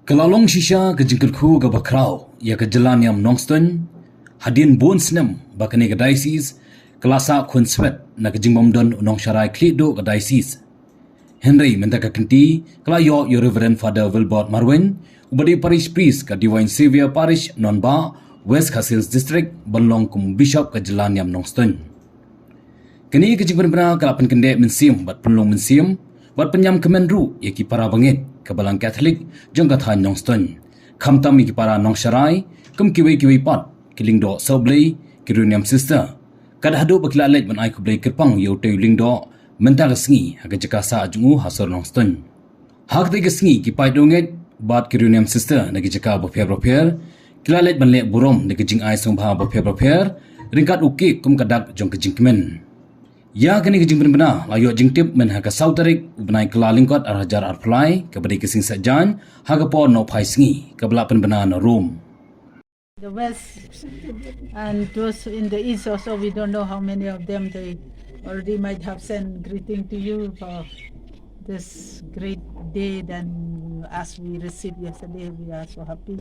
Kelalong shisha ke jengkelku ke bakrau, ia ke jalan yang nongstun, hadin bon senem bakane ke diocese, kelasa kun swet na ke jingbomdon unong syarai klido ke diocese. Henry minta ke kenti, kelayo your Reverend Father Wilbert Marwin, ubadi parish priest ke Divine Savior Parish Nonba, West Khasils District, Banlong kum bishop ke jalan yang nongstun. Kini ke jengbenar kelapan kendek mensium, bat penlong mensium, bat penyam kemenru, ia ki para bangit, ke balang Katolik, jong kathan nongstun. Kamtam ki para nong syarai, kum kiwi pat, kiling do soblay, kiruniam sister. Kada hadu bakila lej ban ai kublay kirpang yo te ling do, menta kesngi, haga jakasa ajungu hasor nongstun. Hak te kesngi ki pai donget, bat kiruniam sister, nagi jaka bopier, kila lej ban lek burom, nagi jing ai sombha bopier, ringkat ukik kum kadak jong kejing kemen. Ya kini kejing benar layo jing tip men haga sautarik benai kela lingkot arhajar arplai kepada kesing sajan haga po no pai singi kebelapan benar no room. The west and those in the east also, we don't know how many of them they already might have sent greeting to you for this great day. Then as we received yesterday, we are so happy.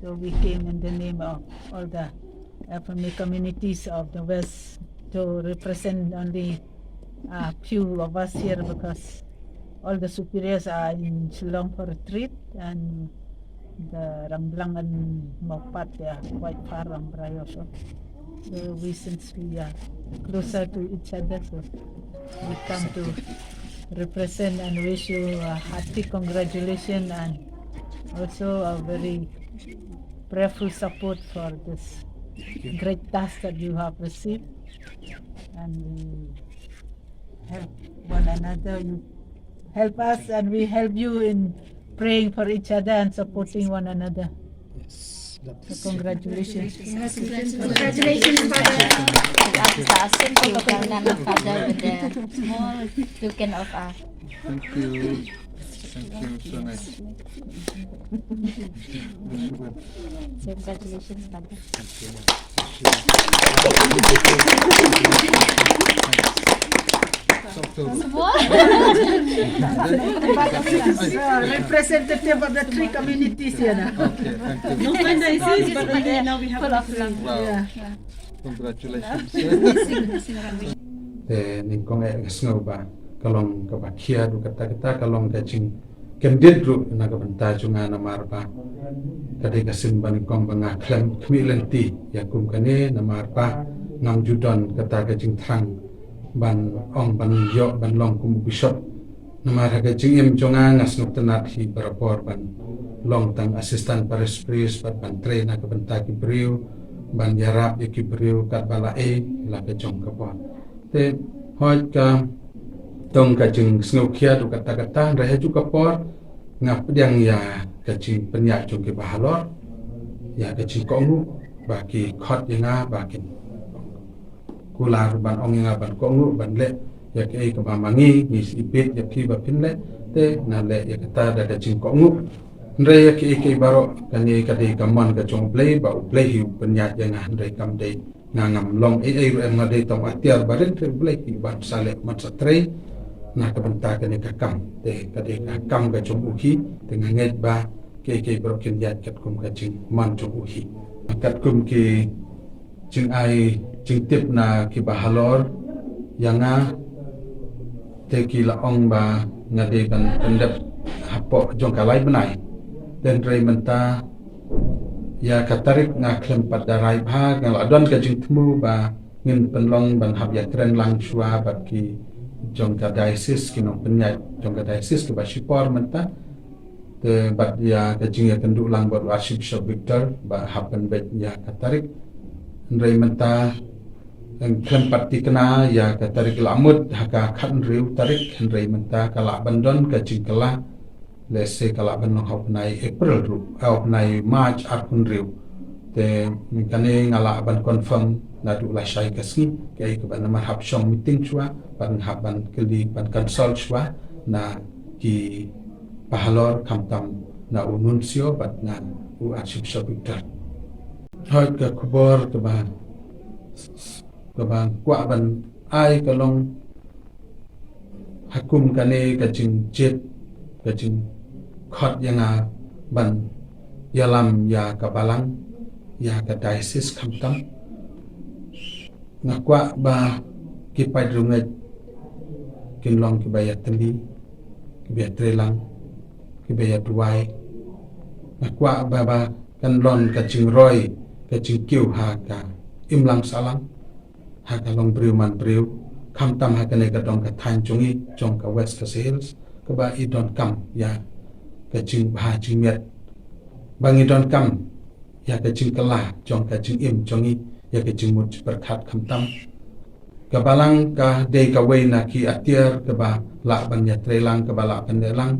So we came in the name of all the FMA communities of the west to represent only a few of us here, because all the superiors are in Shillong for retreat, and the Ramblang and Mokpat, they are quite far from Brayo. So we, since we are closer to each other, so we come to represent and wish you a hearty congratulations and also a very prayerful support for this great task that you have received. And we help one another. You help us and we help you in praying for each other and supporting one another. Yes. So congratulations. Congratulations, Father. Kita asin kalau kailangan Father with the small token of us. Thank you. Thank you, so nice. Congratulations, Father. Representative of the three communities here now. Okay, thank you. No fun diocese, but only now we have Full of love. Wow. Yeah. Congratulations. ni kong ngasngau ba kalong ka bakia du kata kalong ka jing kendit ru na ka banta junga na marpa kadai ka simban kong banga klam kmilenti ya kum kane na marpa ngang judon kata ka jing thang ban ong ban yo ban long kum bishop na mar ka jing em junga ngasnuk tanat hi barapor ban long tang assistant parish priest ban train na ka banta ki briu ban yarap ya ki briu kat bala la ka jong ka pon te hoi ka tong ka jing snaukia du kata rahe ju ka por ngap diang ya ka jing penyak ju ke bahalor ya ka jing kongu baki khot yang baki kular ban ong yang ban kongu ban le ya ke ka mamangi ni ipit ya ki ba pin le te na le ya kata da ka jing kongu re ya ke baro kani ka de ka man ka jong play ba play hi penyak yang re kam de ngam long ru em ngade tong atiar barin tre blai ki ban sale mat satre na ka banta ka ni ka kam te ka de ka kam ka chung uhi te nganget ba ke broken yat kat kum ka ching man chung uhi kat kum ki ching ai ching tip na ki bahalor yanga te ki la ong ba ngade ban pendep hapo jong kalai benai dan re menta ya katarik ngaklem pada rai bha ngal adon ka jing tmu ba ngin penlong ban hab ya kren lang chua ba ki jong ka diocese ki nong penyai jong ka diocese ke ba shipor menta te ba ya ka jing ya kendu lang ba Archbishop Victor ba happen bet ya katarik nrei menta en klem pati kena ya katarik lamut haka khan riu tarik nrei menta kala bandon ka jing kala let's say kalau benong hau nai April ru hau nai March akun riu te mikane ngala ban confirm na du la shai kasni kai ke ban mar hab shong meeting chua ban haban keli ban consult chua na ki pahalor kamtam na ununsio bat na u Archbishop Victor hoi ke kubor ke ban kwa ban ai kalong hakum kane ka jing jet ka jing khot yang ban yalam ya kabalang ya ka diocese kamtam ngakwa ba kipai rungai kinlong kibaya teli kibaya trelang kibaya tuai ngakwa ba kan lon ka cingroi ka cingkiu ha ka imlang salang ha ka long briu man briu kamtam ha ka ne ka dong ka than chungi chong ka west ka hills ka ba I don kam ya ka cing ha cing miat bang I don kam ya ka cing kala chong ka cing im chongi ya ka cing mut berkat kamtam ka balang ka dei ka wei na ki atier ka ba la ban ya trelang ka ba la kan delang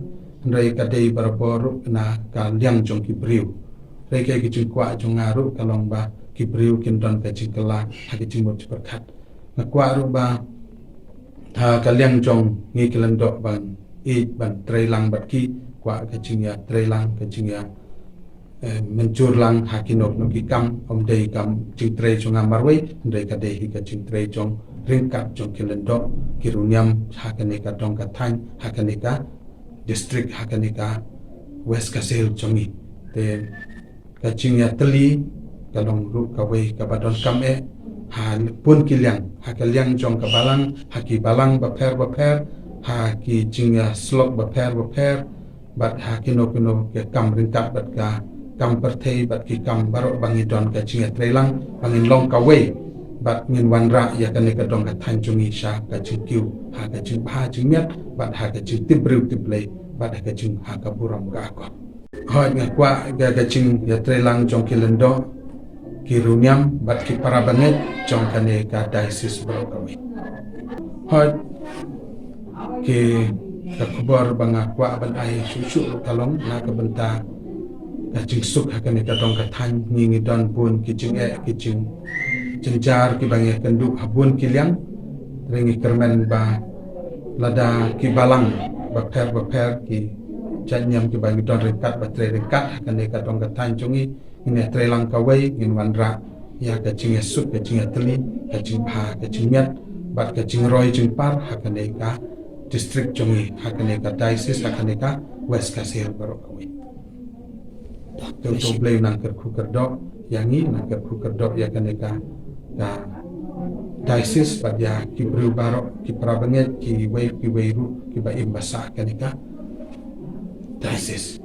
ndai ka dei barabor na ka liang chong ki briu rei ka ki cing kwa chong ngaru ka long ba ki briu kin don ka cing kala ha ki cing mut berkat na kwa ru ba ha ka liang chong ngi kilan do ban I ban trelang bat ki kwa ka cing ya trelang ka cing ya mencur lang hakinok no ki kam om dei kam cing tre chong amarwei ndai ka dei ka cing tre chong ringkat chong kilendo kirunyam hakane ka tong ka thain hakane ka district hakane ka west kasel chongi te ka cing ya teli ka long ru ka wei ka badon kam ha pun kiliang hakaliang chong ka balang haki balang ba pher ha ki cing ya slok ba pher bat hakino kino ke kam ringkat bat ka kam perthei bat ki kam barok bangi don ka cing ya trelang bangin long ka wei bat ngin wanra ya kan ka dong ka than chungi sha ka cing kiu ha ka cing ha cing miat bat ha ka cing tibriu tiplei bat ha ka cing ha ka buram ka ko hoi nga kwa ka cing ya trelang chong kilendo ki runyam bat ki para banget chong ka ne ka diocese bro ka wi hoi ki ka kubor banga kwa ban ai susu kalong na ka benta ka cing suk ha ka ne ka dong ka than ngi don pun ki cing ki cing cencar ki bangi kenduk habun kiliang ringi kermen ba lada ki balang ba pher ki chanyam ki bangi don ringkat ba tre ringkat kan ka dong ka tan chungi ini trelang ka wei ngin wanra ya ka cing suk ka cing teli ka cing ha ka cing miat bat ka cing roi cing par ha kan ka district chungi ha kan ka diocese ha kan ka west ka sel baro ka wei to play nang ker khu ker do yangi nang ker khu ker do ya kan ka diocese bat ya ki bru barok ki prabanget ki weiru ki ba imbasa kanika diocese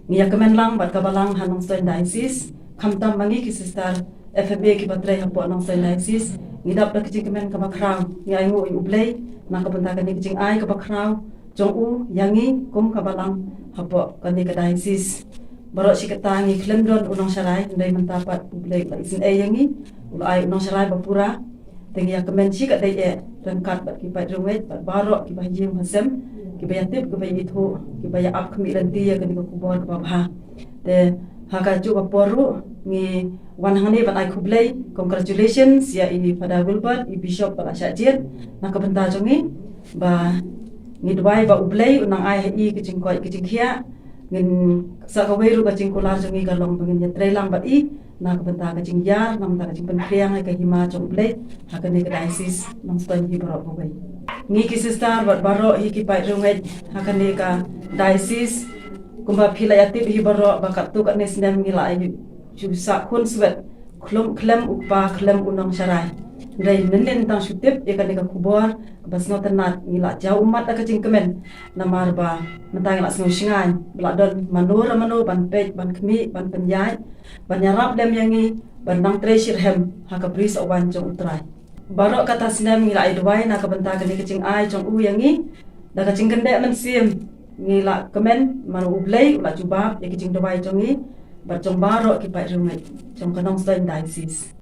Ngiya kemenlang bat kabalang hanong stoin diocese kamtam mangi ki sister FB ki batre hapo anong stoin diocese ngidap da kicing kemen ka bakraw ngai ngo ublay na ka banta kani kicing ai ka bakraw jong u yangi kum kabalang hapo kani ka diocese barok si katangi klemdon unong sarai ndai mentapat ublay la isin yangi ulai unong sarai bapura tengi ya kemen si kat dai rengkat bat ki pai rungwet bat barok ki bahjim hasem ki bayatip ki bayitho ki baya ap khmi lanti ya kani ko kubor ka babha te haka ju baporu ngi wanhane bat ai kublai congratulations ya ini pada Wilbert I bishop pada syajit nak benta jongi ba ngi dwai ba ublai unang ai I kicing koi kicing khia ngin sa ka weiru ka cing kular jongi galong pengin ya trelang bat I nak benta ka cing yar nam ta ka cing penkhriang ai ka hima jong ublai haka ni ka diocese nam stan hi barok bobai ngi ki sister bat barok hi ki pai runget haka ni ka diocese kumba phila yatip hi barok bakat tu kat ne sendam ngila ai ju sa khun swet klem upa klem unang sarai dai nenen tang sutip ya kan ka kubor bas no tenat ngila jau umat ka cing kemen namar ba mentang la snu singan bla don manur manu ban pej ban khmi ban penjai ban yarap dem yangi ban nang treasure hem haka bris awan jong utrai barok kata sendam ngila ai dwai na ka benta ka ni kicing ai jong u yangi da ka cing kende men sim ngila kemen manu ublai ula jubab ya kicing dwai jongi bat jong barok ki pai rumai jong kanong stain diocese